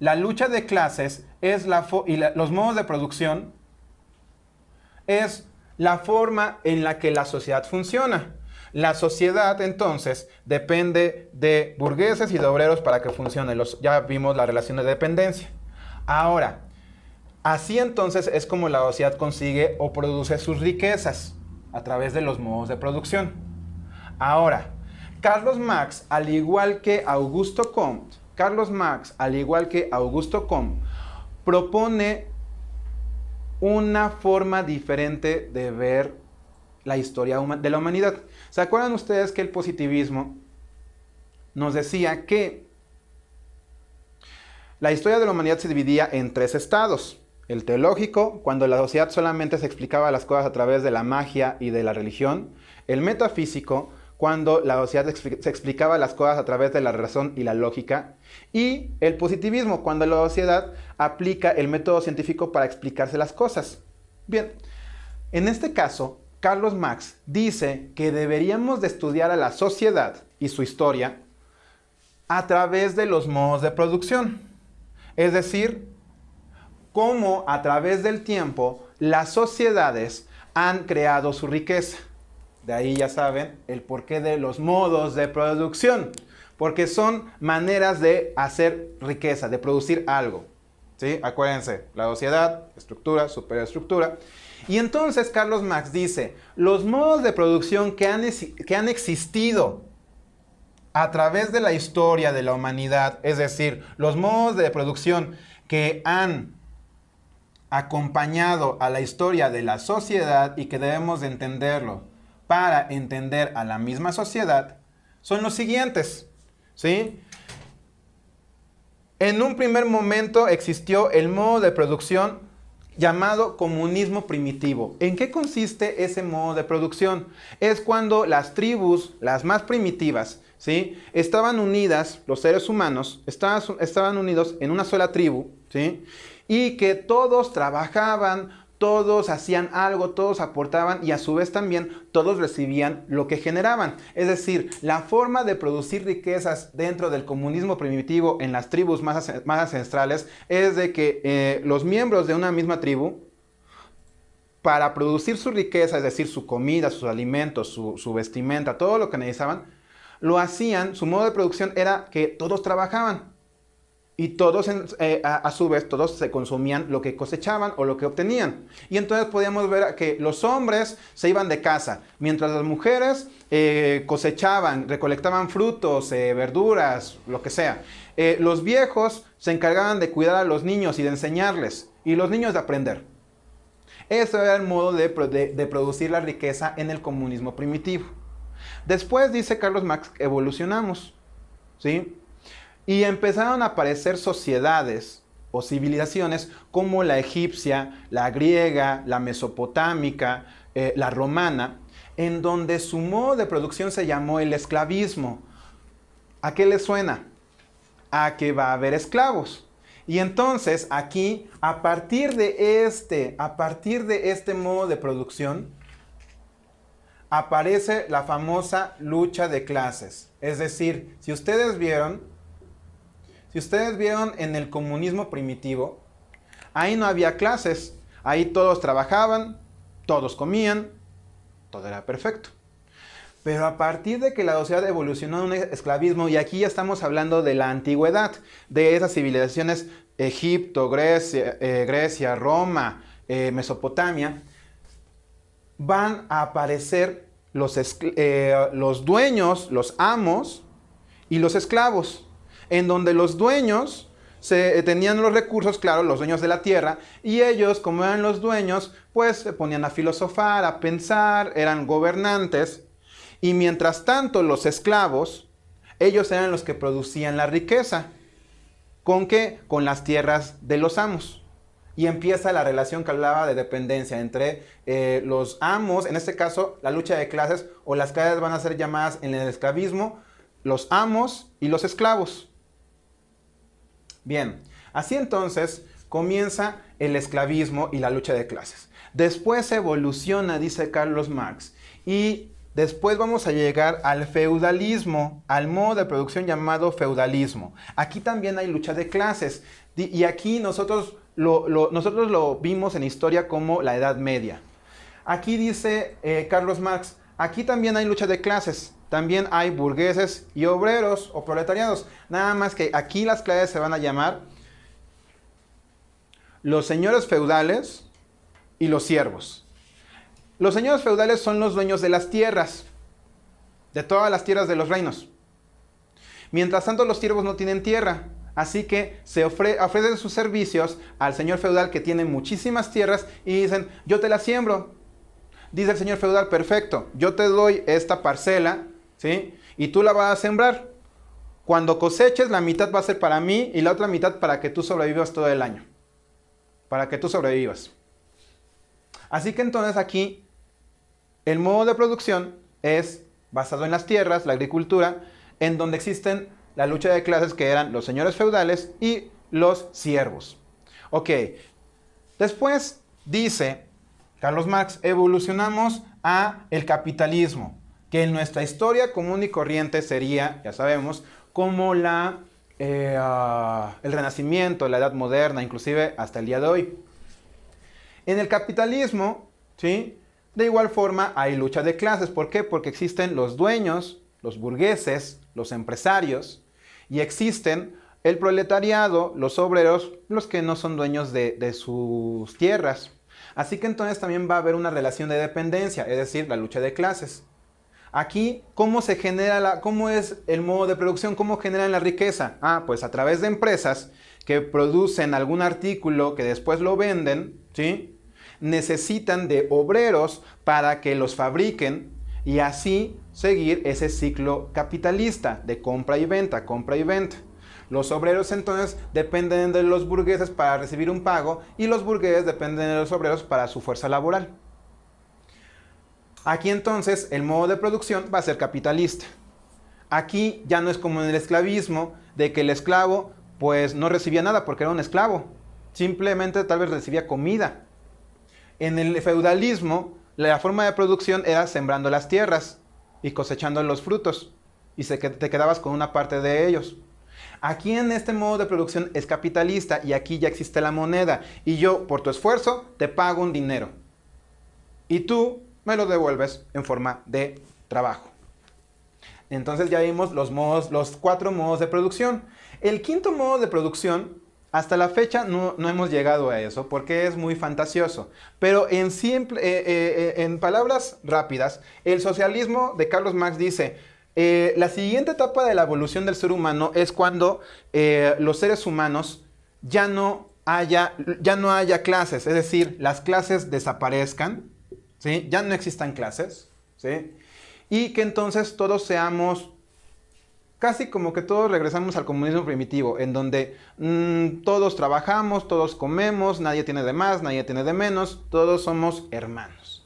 la lucha de clases es los modos de producción es la forma en la que la sociedad funciona. La sociedad, entonces, depende de burgueses y de obreros para que funcione. Ya vimos la relación de dependencia. Ahora, así entonces es como la sociedad consigue o produce sus riquezas a través de los modos de producción. Ahora, Carlos Marx, al igual que Augusto Comte, propone una forma diferente de ver la historia de la humanidad. ¿Se acuerdan ustedes que el positivismo nos decía que la historia de la humanidad se dividía en 3 estados? El teológico, cuando la sociedad solamente se explicaba las cosas a través de la magia y de la religión. El metafísico, cuando la sociedad se explicaba las cosas a través de la razón y la lógica. Y el positivismo, cuando la sociedad aplica el método científico para explicarse las cosas. Bien, en este caso, Carlos Marx dice que deberíamos de estudiar a la sociedad y su historia a través de los modos de producción. Es decir, cómo a través del tiempo las sociedades han creado su riqueza. De ahí ya saben el porqué de los modos de producción. Porque son maneras de hacer riqueza, de producir algo. ¿Sí? Acuérdense, la sociedad, estructura, superestructura. Y entonces Carlos Marx dice, los modos de producción que han existido a través de la historia de la humanidad, es decir, los modos de producción que han acompañado a la historia de la sociedad y que debemos de entenderlo para entender a la misma sociedad, son los siguientes, ¿sí? En un primer momento existió el modo de producción llamado comunismo primitivo. ¿En qué consiste ese modo de producción? Es cuando las tribus, las más primitivas, ¿sí?, estaban unidas, los seres humanos, estaban unidos en una sola tribu, ¿sí?, y que todos trabajaban, todos hacían algo, todos aportaban y a su vez también todos recibían lo que generaban. Es decir, la forma de producir riquezas dentro del comunismo primitivo en las tribus más ancestrales es de que los miembros de una misma tribu, para producir su riqueza, es decir, su comida, sus alimentos, su vestimenta, todo lo que necesitaban, lo hacían, su modo de producción era que todos trabajaban. Y todos, a su vez, todos se consumían lo que cosechaban o lo que obtenían. Y entonces podíamos ver que los hombres se iban de casa, mientras las mujeres cosechaban, recolectaban frutos, verduras, lo que sea. Los viejos se encargaban de cuidar a los niños y de enseñarles, y los niños de aprender. Ese era el modo de producir la riqueza en el comunismo primitivo. Después, dice Carlos Marx, evolucionamos, ¿sí? Y empezaron a aparecer sociedades o civilizaciones como la egipcia, la griega, la mesopotámica, la romana, en donde su modo de producción se llamó el esclavismo. ¿A qué les suena? A que va a haber esclavos. Y entonces aquí, a partir de este modo de producción, aparece la famosa lucha de clases. Es decir, si ustedes vieron en el comunismo primitivo, ahí no había clases, ahí todos trabajaban, todos comían, todo era perfecto. Pero a partir de que la sociedad evolucionó en un esclavismo, y aquí ya estamos hablando de la antigüedad, de esas civilizaciones, Egipto, Grecia, Roma, Mesopotamia, van a aparecer los dueños, los amos y los esclavos, en donde los dueños tenían los recursos, claro, los dueños de la tierra, y ellos, como eran los dueños, pues se ponían a filosofar, a pensar, eran gobernantes, y mientras tanto los esclavos, ellos eran los que producían la riqueza. ¿Con qué? Con las tierras de los amos. Y empieza la relación que hablaba de dependencia entre los amos, en este caso la lucha de clases, o las clases van a ser llamadas en el esclavismo, los amos y los esclavos. Bien, así entonces comienza el esclavismo y la lucha de clases. Después evoluciona, dice Carlos Marx, y Después vamos a llegar al feudalismo, al modo de producción llamado feudalismo. Aquí también hay lucha de clases. Y aquí nosotros lo vimos en historia como la Edad Media. Aquí dice Carlos Marx, aquí también hay lucha de clases. También hay burgueses y obreros o proletariados. Nada más que aquí las clases se van a llamar los señores feudales y los siervos. Los señores feudales son los dueños de las tierras, de todas las tierras de los reinos. Mientras tanto, los siervos no tienen tierra, así que se ofrecen sus servicios al señor feudal que tiene muchísimas tierras y dicen, yo te la siembro. Dice el señor feudal, perfecto, yo te doy esta parcela, ¿sí? Y tú la vas a sembrar. Cuando coseches, la mitad va a ser para mí y la otra mitad para que tú sobrevivas todo el año. Para que tú sobrevivas. Así que entonces aquí el modo de producción es basado en las tierras, la agricultura, en donde existen la lucha de clases que eran los señores feudales y los siervos. Ok, después dice Carlos Marx, evolucionamos a el capitalismo, que en nuestra historia común y corriente sería, ya sabemos, como el Renacimiento, la Edad Moderna, inclusive hasta el día de hoy. En el capitalismo, ¿sí?, de igual forma hay lucha de clases. ¿Por qué? Porque existen los dueños, los burgueses, los empresarios, y existen el proletariado, los obreros, los que no son dueños de sus tierras. Así que entonces también va a haber una relación de dependencia, es decir, la lucha de clases. Aquí, ¿cómo se genera cómo es el modo de producción? ¿Cómo generan la riqueza? Pues a través de empresas que producen algún artículo que después lo venden, ¿sí? Necesitan de obreros para que los fabriquen y así seguir ese ciclo capitalista de compra y venta, compra y venta. Los obreros entonces dependen de los burgueses para recibir un pago y los burgueses dependen de los obreros para su fuerza laboral. Aquí entonces el modo de producción va a ser capitalista. Aquí ya no es como en el esclavismo, de que el esclavo pues no recibía nada porque era un esclavo. Simplemente tal vez recibía comida. En el feudalismo, la forma de producción era sembrando las tierras y cosechando los frutos. Y te quedabas con una parte de ellos. Aquí en este modo de producción es capitalista y aquí ya existe la moneda. Y yo, por tu esfuerzo, te pago un dinero. Y tú me lo devuelves en forma de trabajo. Entonces ya vimos los 4 modos de producción. El quinto modo de producción, hasta la fecha no hemos llegado a eso porque es muy fantasioso. Pero en palabras rápidas, el socialismo de Carlos Marx dice, la siguiente etapa de la evolución del ser humano es cuando los seres humanos ya no haya clases, es decir, las clases desaparezcan, ¿sí? Ya no existan clases, ¿sí? Y que entonces todos seamos, casi como que todos regresamos al comunismo primitivo, en donde todos trabajamos, todos comemos, nadie tiene de más, nadie tiene de menos, todos somos hermanos.